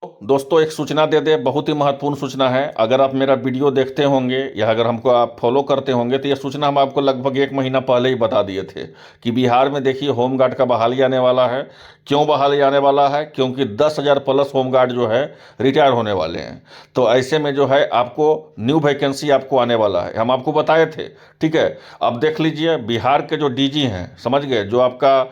दोस्तों एक सूचना दे दे, बहुत ही महत्वपूर्ण सूचना है। अगर आप मेरा वीडियो देखते होंगे या अगर हमको आप फॉलो करते होंगे तो यह सूचना हम आपको लगभग 1 महीना पहले ही बता दिए थे कि बिहार में देखिए होमगार्ड का बहाली आने वाला है। क्यों बहाली आने वाला है? क्योंकि 10,000 प्लस होमगार्ड जो है रिटायर होने वाले हैं। तो ऐसे में जो है आपको न्यू वैकेंसी आपको आने वाला है, हम आपको बताए थे। ठीक है, अब देख लीजिए बिहार के जो डीजी हैं, समझ गए, जो आपका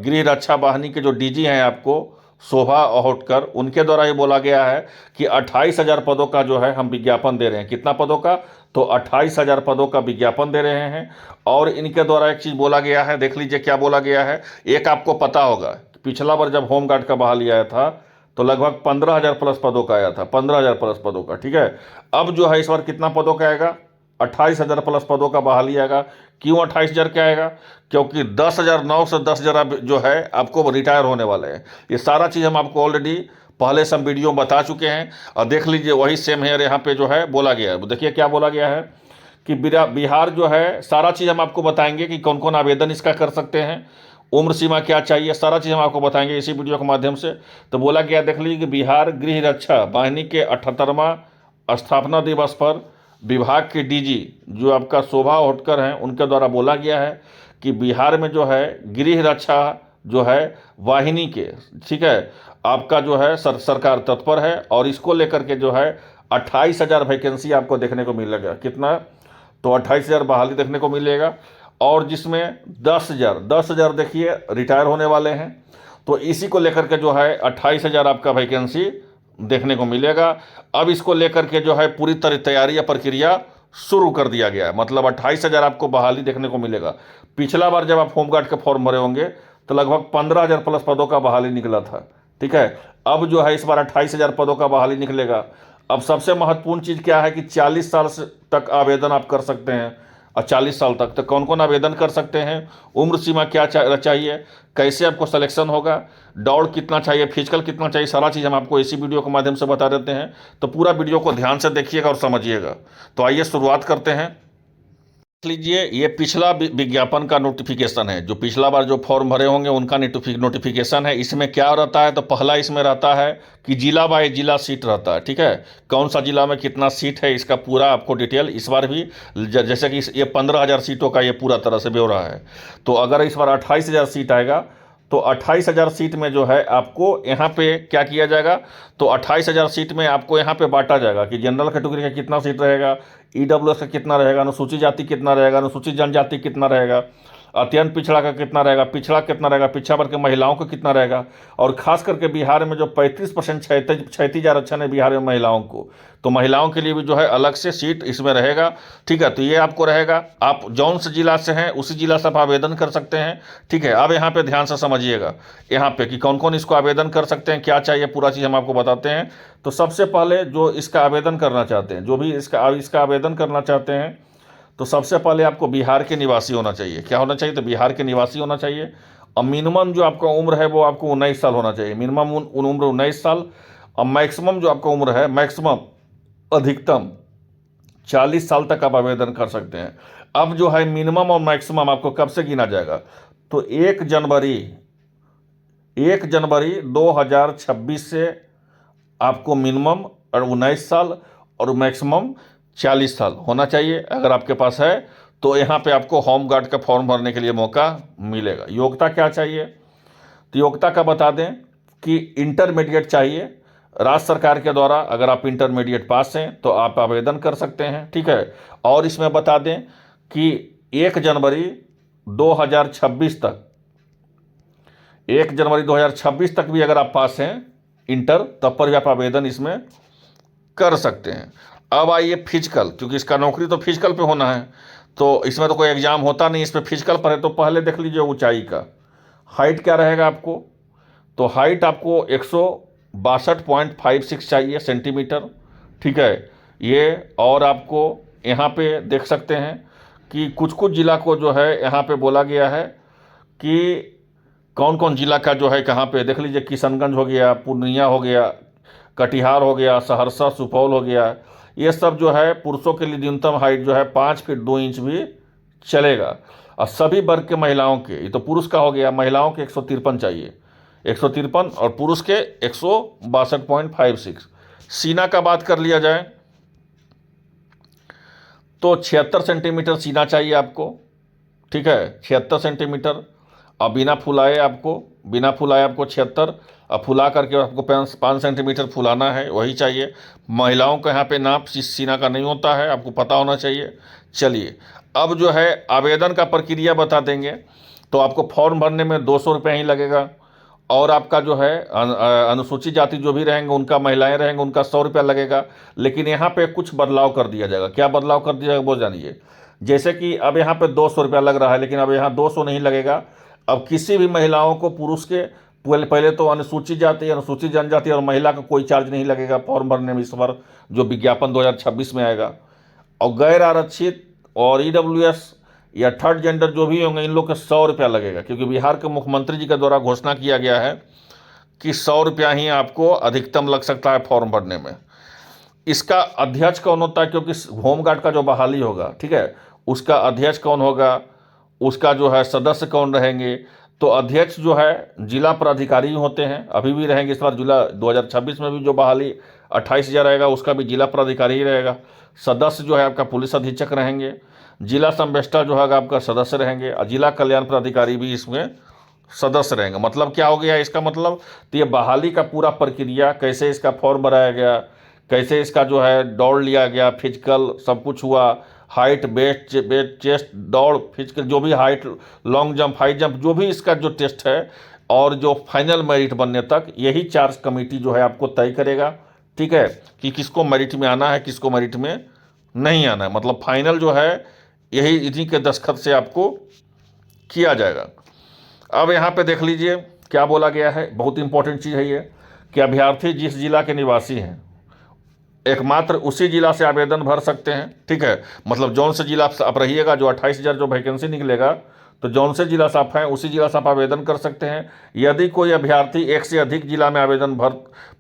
गृह रक्षा वाहिनी के जो डीजी हैं आपको शोभा होटकर, उनके द्वारा ये बोला गया है कि 28,000 पदों का जो है हम विज्ञापन दे रहे हैं। कितना पदों का? तो 28,000 पदों का विज्ञापन दे रहे हैं। और इनके द्वारा एक चीज़ बोला गया है, देख लीजिए क्या बोला गया है। एक आपको पता होगा कि पिछला बार जब होमगार्ड का बहाली आया था तो लगभग 15,000 प्लस पदों का आया था, 15,000 प्लस पदों का। ठीक है, अब जो है इस बार कितना पदों का आएगा? 28,000 प्लस पदों का बहाली आएगा। क्यों 28,000 क्या आएगा? क्योंकि 10,009 से 10,000 अब जो है आपको रिटायर होने वाले हैं। ये सारा चीज़ हम आपको ऑलरेडी पहले सब वीडियो में बता चुके हैं। और देख लीजिए वही सेम हेयर यहाँ पे जो है बोला गया है। देखिए क्या बोला गया है कि बिहार जो है, सारा चीज़ हम आपको बताएंगे कि कौन कौन आवेदन इसका कर सकते हैं, उम्र सीमा क्या चाहिए, सारा चीज़ हम आपको बताएंगे इसी वीडियो के माध्यम से। तो बोला गया, देख लीजिए कि बिहार गृह रक्षा वाहिनी के 78वां स्थापना दिवस पर विभाग के डीजी जो आपका शोभा होटकर हैं, उनके द्वारा बोला गया है कि बिहार में जो है गृह रक्षा जो है वाहिनी के, ठीक है, आपका जो है सरकार तत्पर है। और इसको लेकर के जो है 28,000 वैकेंसी आपको देखने को मिलेगा। कितना? तो 28,000 बहाली देखने को मिलेगा। और जिसमें 10,000 देखिए रिटायर होने वाले हैं। तो इसी को लेकर के जो है 28,000 आपका वैकेंसी देखने को मिलेगा। अब इसको लेकर के जो है पूरी तरह तैयारी या प्रक्रिया शुरू कर दिया गया है। मतलब 28,000 आपको बहाली देखने को मिलेगा। पिछला बार जब आप होमगार्ड के फॉर्म भरे होंगे तो लगभग 15,000 प्लस पदों का बहाली निकला था। ठीक है, अब जो है इस बार 28,000 पदों का बहाली निकलेगा। अब सबसे महत्वपूर्ण चीज़ क्या है कि 40 साल तक आवेदन आप कर सकते हैं। और 40 साल तक तो कौन कौन आवेदन कर सकते हैं, उम्र सीमा क्या चाहिए, कैसे आपको सिलेक्शन होगा, दौड़ कितना चाहिए, फिजिकल कितना चाहिए, सारा चीज़ हम आपको इसी वीडियो के माध्यम से बता देते हैं। तो पूरा वीडियो को ध्यान से देखिएगा और समझिएगा। तो आइए शुरुआत करते हैं। देख लीजिए ये पिछला विज्ञापन का नोटिफिकेशन है। जो पिछला बार जो फॉर्म भरे होंगे उनका नोटिफिकेशन है। इसमें क्या रहता है? तो पहला इसमें रहता है कि जिला बाय जिला सीट रहता है। ठीक है, कौन सा जिला में कितना सीट है इसका पूरा आपको डिटेल इस बार भी, जैसे कि ये 15,000 सीटों का ये पूरा तरह से ब्यौरा है। तो अगर इस बार 28,000 सीट आएगा तो 28,000 सीट में जो है आपको यहाँ पे क्या किया जाएगा? तो 28,000 सीट में आपको यहाँ पे बांटा जाएगा कि जनरल कैटेगरी का कितना सीट रहेगा, ईडब्ल्यूएस का कितना रहेगा, अनुसूचित जाति कितना रहेगा, अनुसूचित जनजाति कितना रहेगा, अत्यंत पिछड़ा का कितना रहेगा, पिछड़ा कितना रहेगा, पिछड़ा वर्ग के महिलाओं का कितना रहेगा। और खास करके बिहार में जो 35% क्षैतिज आरक्षण है बिहार में महिलाओं को, तो महिलाओं के लिए भी जो है अलग से सीट इसमें रहेगा। ठीक है, तो ये आपको रहेगा। आप जौन से जिला से हैं उसी जिला से आप आवेदन कर सकते हैं। ठीक है, अब यहाँ पे ध्यान से समझिएगा यहाँ पे कि कौन कौन इसको आवेदन कर सकते हैं, क्या चाहिए, पूरा चीज़ हम आपको बताते हैं। तो सबसे पहले जो इसका आवेदन करना चाहते हैं, जो भी इसका आवेदन करना चाहते हैं, तो सबसे पहले आपको बिहार के निवासी होना चाहिए। क्या होना चाहिए? तो बिहार के निवासी होना चाहिए। और मिनिमम जो आपका उम्र है वो आपको 19 साल होना चाहिए। मिनिमम उम्र 19 साल। और मैक्सिमम जो आपका उम्र है, मैक्सिमम अधिकतम 40 साल तक आप आवेदन कर सकते हैं। अब जो है मिनिमम और मैक्सिमम आपको कब से गिना जाएगा? तो 1 जनवरी 2026 से आपको मिनिमम और 19 साल और मैक्सिमम 40 साल होना चाहिए। अगर आपके पास है तो यहाँ पे आपको होमगार्ड का फॉर्म भरने के लिए मौका मिलेगा। योग्यता क्या चाहिए? तो योग्यता का बता दें कि इंटरमीडिएट चाहिए राज्य सरकार के द्वारा। अगर आप इंटरमीडिएट पास हैं तो आप आवेदन कर सकते हैं। ठीक है, और इसमें बता दें कि 1 जनवरी 2026 तक, 1 जनवरी 2026 तक भी अगर आप पास हैं इंटर, तब पर भी आप आवेदन इसमें कर सकते हैं। अब आइए फिजिकल, क्योंकि इसका नौकरी तो फिजिकल पे होना है, तो इसमें तो कोई एग्जाम होता नहीं, इसमें फिजिकल पर है। तो पहले देख लीजिए ऊंचाई का, हाइट क्या रहेगा आपको? तो हाइट आपको 162.56 चाहिए सेंटीमीटर। ठीक है, ये और आपको यहाँ पे देख सकते हैं कि कुछ कुछ जिला को जो है यहाँ पे बोला गया है कि कौन कौन जिला का जो है कहाँ पे। देख लीजिए किशनगंज हो गया, पूर्णिया हो गया, कटिहार हो गया, सहरसा, सुपौल हो गया। ये सब जो है पुरुषों के लिए न्यूनतम हाइट जो है 5 फीट 2 इंच भी चलेगा। और सभी वर्ग के महिलाओं के, ये तो पुरुष का हो गया, महिलाओं के 153 चाहिए। 153 और पुरुष के 162.56। सीना का बात कर लिया जाए तो 76 सेंटीमीटर सीना चाहिए आपको, ठीक है, 76 सेंटीमीटर। अब बिना फुलाए आपको 76, अब फुला करके आपको 5 सेंटीमीटर फुलाना है, वही चाहिए। महिलाओं का यहाँ पे नाप सीना का नहीं होता है, आपको पता होना चाहिए। चलिए, अब जो है आवेदन का प्रक्रिया बता देंगे। तो आपको फॉर्म भरने में 200 रुपये ही लगेगा, और आपका जो है अनुसूचित जाति जो भी रहेंगे उनका, महिलाएं रहेंगे उनका 100 रुपया लगेगा। लेकिन यहाँ पे कुछ बदलाव कर दिया जाएगा। क्या बदलाव कर दिया जाएगा वो जानिए। जैसे कि अब यहाँ पे 200 रुपया लग रहा है, लेकिन अब यहाँ 200 नहीं लगेगा। अब किसी भी महिलाओं को, पुरुष के पहले तो अनुसूचित जाति, अनुसूचित जनजाति और महिला का कोई चार्ज नहीं लगेगा फॉर्म भरने में इस बार, जो विज्ञापन 2026 में आएगा। और गैर आरक्षित और EWS या थर्ड जेंडर जो भी होंगे, इन लोग के 100 रुपया लगेगा, क्योंकि बिहार के मुख्यमंत्री जी के द्वारा घोषणा किया गया है कि 100 रुपया ही आपको अधिकतम लग सकता है फॉर्म भरने में। इसका अध्यक्ष कौन होता है, क्योंकि होमगार्ड का जो बहाली होगा, ठीक है, उसका अध्यक्ष कौन होगा, उसका जो है सदस्य कौन रहेंगे। तो अध्यक्ष जो है जिला पदाधिकारी होते हैं, अभी भी रहेंगे। इस बार जिला 2026 में भी जो बहाली 28,000 रहेगा, उसका भी जिला पदाधिकारी ही रहेगा। सदस्य जो है आपका पुलिस अधीक्षक रहेंगे, जिला संवेष्टा जो है आपका सदस्य रहेंगे, और जिला कल्याण पदाधिकारी भी इसमें सदस्य रहेंगे। मतलब क्या हो गया इसका मतलब, तो ये बहाली का पूरा प्रक्रिया, कैसे इसका फॉर्म भराया गया, कैसे इसका जो है दौड़ लिया गया, फिजिकल सब कुछ हुआ, हाइट, वेट, चेस्ट, दौड़, फिजिकल जो भी, height, long jump, high jump, जो भी इसका जो टेस्ट है, और जो फाइनल मेरिट बनने तक, यही 4 कमेटी जो है आपको तय करेगा, ठीक है, कि किसको मेरिट में आना है, किसको मेरिट में नहीं आना है। मतलब फाइनल जो है यही इन्हीं के दस्तखत से आपको किया जाएगा। अब यहाँ पे देख लीजिए क्या बोला गया है, बहुत इंपॉर्टेंट चीज़ है ये, कि अभ्यर्थी जिस जिला के निवासी हैं एकमात्र उसी जिला से आवेदन भर सकते हैं, ठीक है। मतलब जौन से जिला आप रहिएगा, जो 28,000 जो वैकेंसी निकलेगा, तो जौन से जिला से आप हैं उसी जिला से आप आवेदन कर सकते हैं। यदि कोई अभ्यर्थी एक से अधिक जिला में आवेदन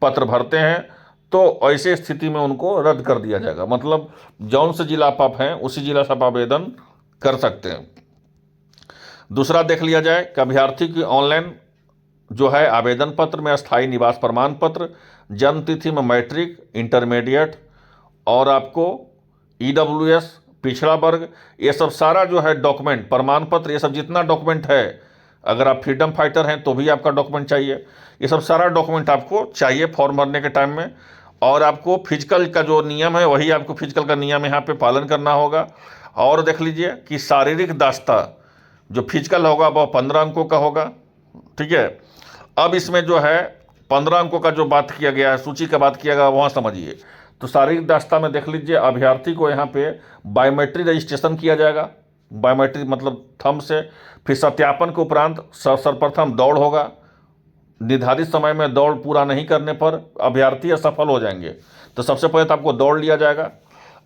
पत्र भरते हैं तो ऐसे स्थिति में उनको रद्द कर दिया जाएगा। मतलब जौन से जिला आप हैं उसी जिला से आप आवेदन कर सकते हैं। दूसरा देख लिया जाए कि अभ्यर्थी की ऑनलाइन जो है आवेदन पत्र में स्थायी निवास प्रमाण पत्र, जन्म तिथि में मैट्रिक, इंटरमीडिएट, और आपको EWS, पिछड़ा वर्ग, ये सब सारा जो है डॉक्यूमेंट, प्रमाण पत्र, ये सब जितना डॉक्यूमेंट है, अगर आप फ्रीडम फाइटर हैं तो भी आपका डॉक्यूमेंट चाहिए। ये सब सारा डॉक्यूमेंट आपको चाहिए फॉर्म भरने के टाइम में। और आपको फिजिकल का जो नियम है वही आपको फिजिकल का नियम यहाँ पे पालन करना होगा। और देख लीजिए कि शारीरिक दास्ता जो फिजिकल होगा वह 15 अंकों का होगा, ठीक है। अब इसमें जो है 15 अंकों का जो बात किया गया है, सूची का बात किया गया, वहाँ समझिए। तो शारीरिक दास्ता में देख लीजिए अभ्यर्थी को यहाँ पे बायोमेट्रिक रजिस्ट्रेशन किया जाएगा। बायोमेट्रिक मतलब थंब से। फिर सत्यापन के उपरांत सर्वप्रथम दौड़ होगा। निर्धारित समय में दौड़ पूरा नहीं करने पर अभ्यर्थी असफल हो जाएंगे। तो सबसे पहले तो आपको दौड़ लिया जाएगा,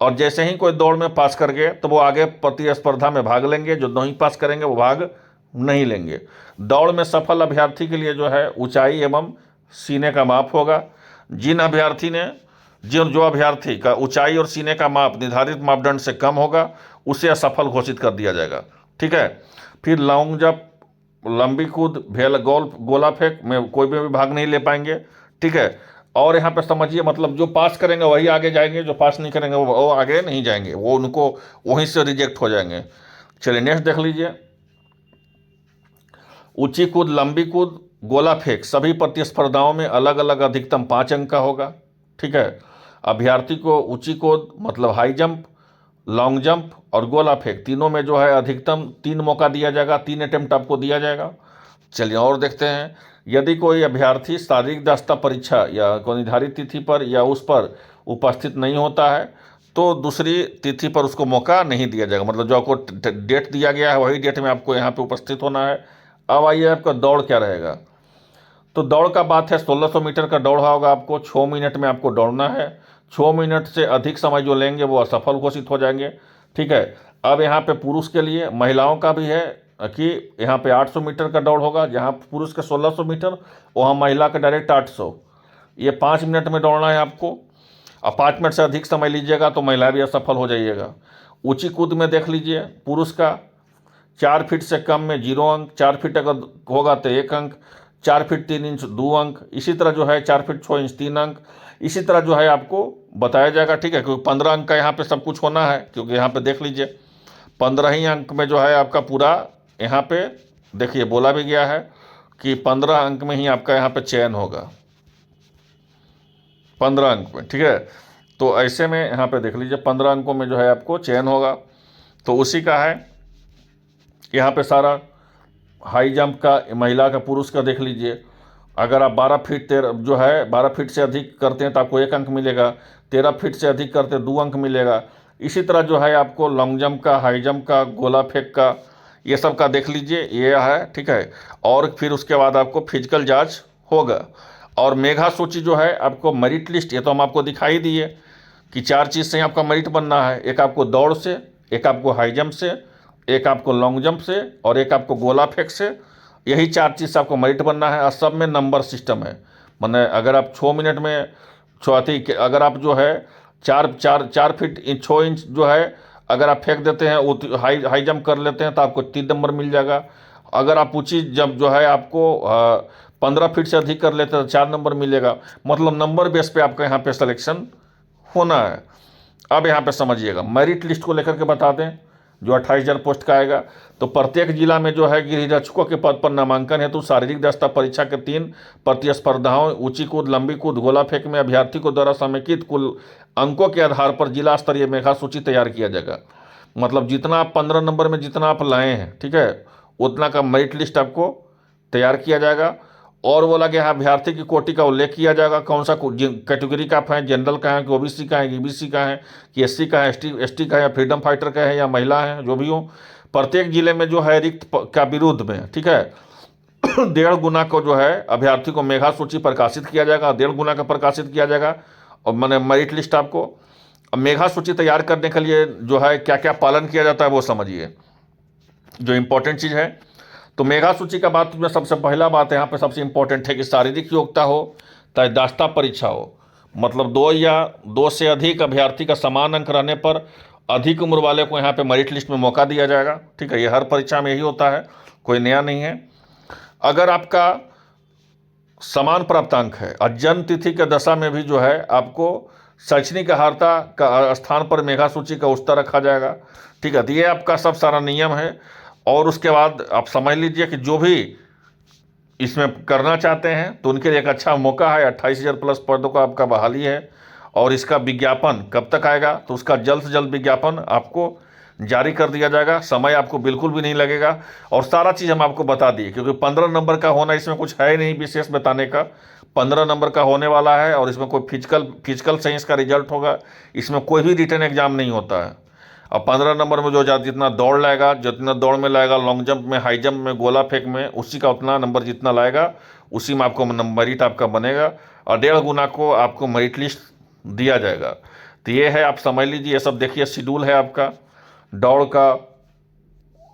और जैसे ही कोई दौड़ में पास कर गए तो वो आगे प्रतिस्पर्धा में भाग लेंगे। जो नहीं पास करेंगे वो भाग नहीं लेंगे। दौड़ में सफल अभ्यर्थी के लिए जो है ऊंचाई एवं सीने का माप होगा। जो अभ्यर्थी का ऊंचाई और सीने का माप निर्धारित मापदंड से कम होगा उसे असफल घोषित कर दिया जाएगा, ठीक है। फिर लॉन्ग जंप, लंबी कूद, गोला फेंक में कोई भी भाग नहीं ले पाएंगे, ठीक है। और यहाँ पे समझिए मतलब जो पास करेंगे वही आगे जाएंगे, जो पास नहीं करेंगे वो आगे नहीं जाएंगे, वो उनको वहीं से रिजेक्ट हो जाएंगे। चलिए नेक्स्ट देख लीजिए। ऊंची कूद, लंबी कूद, गोला फेंक सभी प्रतिस्पर्धाओं में अलग अलग अधिकतम 5 अंक का होगा, ठीक है। अभ्यर्थी को ऊंची कूद मतलब हाई जंप, लॉन्ग जंप और गोला फेंक तीनों में जो है अधिकतम 3 मौका दिया जाएगा, 3 अटेम्प्ट आपको दिया जाएगा। चलिए और देखते हैं। यदि कोई अभ्यर्थी शारीरिक दक्षता परीक्षा या कोई निर्धारित तिथि पर या उस पर उपस्थित नहीं होता है तो दूसरी तिथि पर उसको मौका नहीं दिया जाएगा। मतलब जो आपको डेट दिया गया है वही डेट में आपको यहाँ पे उपस्थित होना है। अब आइए आपका दौड़ क्या रहेगा। तो दौड़ का बात है 1600 मीटर का दौड़ होगा, आपको 6 मिनट में आपको दौड़ना है। 6 मिनट से अधिक समय जो लेंगे वो असफल घोषित हो जाएंगे, ठीक है। अब यहाँ पे पुरुष के लिए, महिलाओं का भी है कि यहाँ पे 800 मीटर का दौड़ होगा। जहाँ पुरुष के 1600 मीटर, वहाँ महिला का डायरेक्ट 800। ये 5 मिनट में दौड़ना है आपको। अब 5 मिनट से अधिक समय लीजिएगा तो महिला भी असफल हो जाइएगा। ऊंची कूद में देख लीजिए, पुरुष का 4 फीट से कम में 0 अंक, 4 फीट अगर होगा तो 1 अंक, 4 फीट 3 इंच 2 अंक, इसी तरह जो है 4 फीट 6 इंच 3 अंक, इसी तरह जो है आपको बताया जाएगा। ठीक है, क्योंकि 15 अंक का यहाँ पे सब कुछ होना है, क्योंकि यहाँ पे देख लीजिए 15 ही अंक में जो है आपका पूरा यहाँ पे देखिए बोला भी गया है कि 15 अंक में ही आपका यहाँ पे चयन होगा, 15 अंक में। ठीक है, तो ऐसे में यहाँ पे देख लीजिए 15 अंकों में जो है आपको चयन होगा। तो उसी का है यहाँ पे सारा हाई जंप का, महिला का, पुरुष का देख लीजिए। अगर आप 12 फीट जो है 12 फीट से अधिक करते हैं तो आपको 1 अंक मिलेगा, 13 फीट से अधिक करते हैं 2 अंक मिलेगा। इसी तरह जो है आपको लॉन्ग जंप का, हाई जंप का, गोला फेंक का, ये सब का देख लीजिए, ये है। ठीक है, और फिर उसके बाद आपको फिजिकल जांच होगा। और मेगा सूची जो है आपको मेरिट लिस्ट, ये तो हम आपको दिखाई दिए कि 4 चीज़ से आपका मेरिट बनना है। एक आपको दौड़ से, एक आपको हाई जंप से, एक आपको लॉन्ग जंप से, और एक आपको गोला फेंक से। यही 4 चीज़ से आपको मेरिट बनना है। और सब में नंबर सिस्टम है, माने अगर आप 6 मिनट में अगर आप जो है 4 फीट 6 इंच जो है अगर आप फेंक देते हैं, वो हाई जंप कर लेते हैं तो आपको 3 नंबर मिल जाएगा। अगर आप ऊँची जंप जो है आपको 15 फीट से अधिक कर लेते हैं तो 4 नंबर मिलेगा। मतलब नंबर बेस पे आपका यहाँ पे सिलेक्शन होना है। अब यहाँ पे समझिएगा, मेरिट लिस्ट को लेकर के बता दें जो 28,000 पोस्ट का आएगा। तो प्रत्येक जिला में जो है गृहरक्षकों के पद पर नामांकन हेतु शारीरिक दक्षता परीक्षा के 3 प्रतिस्पर्धाओं, ऊंची कूद, लंबी कूद, गोला फेंक में अभ्यर्थी को द्वारा समेकित कुल अंकों के आधार पर जिला स्तरीय मेधा सूची तैयार किया जाएगा। मतलब जितना आप 15 नंबर में जितना आप लाए हैं, ठीक है, उतना का मेरिट लिस्ट आपको तैयार किया जाएगा। और बोला गया है अभ्यर्थी की कोटि का उल्लेख किया जाएगा, कौन सा कैटेगरी का आप हैं, जनरल का है कि ओबीसी का है, ईबीसी का है कि एससी का है, एसटी का है, या फ्रीडम फाइटर का है, या महिला है, जो भी हो। प्रत्येक जिले में जो है रिक्त का विरुद्ध में, ठीक है, 1.5 गुना को जो है अभ्यर्थी को मेधा सूची प्रकाशित किया जाएगा, 1.5 गुना का प्रकाशित किया जाएगा। और मैंने मेरिट लिस्ट आपको मेधा सूची तैयार करने के लिए जो है क्या क्या पालन किया जाता है वो समझिए, जो इम्पोर्टेंट चीज़ है। तो मेधा सूची का बात में सबसे पहला बात यहाँ पे सबसे इम्पोर्टेंट है कि शारीरिक योग्यता हो, चाहे दास्ता परीक्षा हो। मतलब 2 या 2 से अधिक अभ्यर्थी का समान अंक रहने पर अधिक उम्र वाले को यहाँ पे मेरिट लिस्ट में मौका दिया जाएगा। ठीक है, ये हर परीक्षा में यही होता है, कोई नया नहीं है। अगर आपका समान प्राप्तांक है और जन्म तिथि के दशा में भी जो है आपको शैक्षणिक अर्हता का स्थान पर मेधा सूची का उस्ता रखा जाएगा। ठीक है, तो ये आपका सब सारा नियम है। और उसके बाद आप समझ लीजिए कि जो भी इसमें करना चाहते हैं तो उनके लिए एक अच्छा मौका है। 28,000 प्लस पदों का आपका बहाली है। और इसका विज्ञापन कब तक आएगा, तो उसका जल्द से जल्द विज्ञापन आपको जारी कर दिया जाएगा। समय आपको बिल्कुल भी नहीं लगेगा और सारा चीज़ हम आपको बता दिए, क्योंकि 15 नंबर का होना इसमें कुछ है नहीं विशेष बताने का। 15 नंबर का होने वाला है और इसमें कोई फिजिकल से इसका रिजल्ट होगा। इसमें कोई भी रिटन एग्जाम नहीं होता है। और 15 नंबर में जो जितना दौड़ लाएगा, जितना दौड़ में लाएगा, लॉन्ग जंप में, हाई जंप में, गोला फेंक में, उसी का उतना नंबर जितना लाएगा उसी में आपको मेरिट आपका बनेगा। और 1.5 गुना को आपको मेरिट लिस्ट दिया जाएगा। तो ये है, आप समझ लीजिए। ये सब देखिए शेड्यूल है आपका, दौड़ का,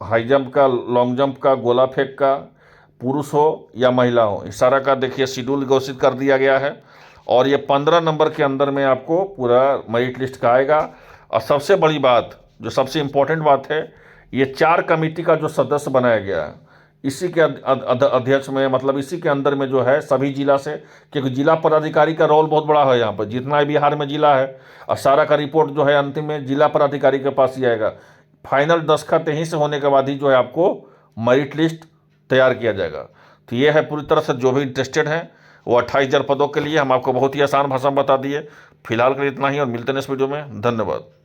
हाई जंप का, लॉन्ग जंप का, गोला फेंक का, पुरुष हो या महिला हो, इस सारा का देखिए शेड्यूल घोषित कर दिया गया है। और ये 15 नंबर के अंदर में आपको पूरा मेरिट लिस्ट का आएगा। और सबसे बड़ी बात, जो सबसे इम्पोर्टेंट बात है, ये 4 कमेटी का जो सदस्य बनाया गया है, इसी के अध्यक्ष में, मतलब इसी के अंदर में जो है सभी जिला से, क्योंकि जिला पदाधिकारी का रोल बहुत बड़ा है यहाँ पर। जितना बिहार में जिला है और सारा का रिपोर्ट जो है अंतिम में जिला पदाधिकारी के पास ही आएगा। फाइनल दस्तखत यहीं से होने के बाद ही जो है आपको मेरिट लिस्ट तैयार किया जाएगा। तो ये है पूरी तरह से, जो भी इंटरेस्टेड हैं वो 28,000 पदों के लिए हम आपको बहुत ही आसान भाषा में बता दिए। फिलहाल के लिए इतना ही और मिलते हैं इस वीडियो में। धन्यवाद।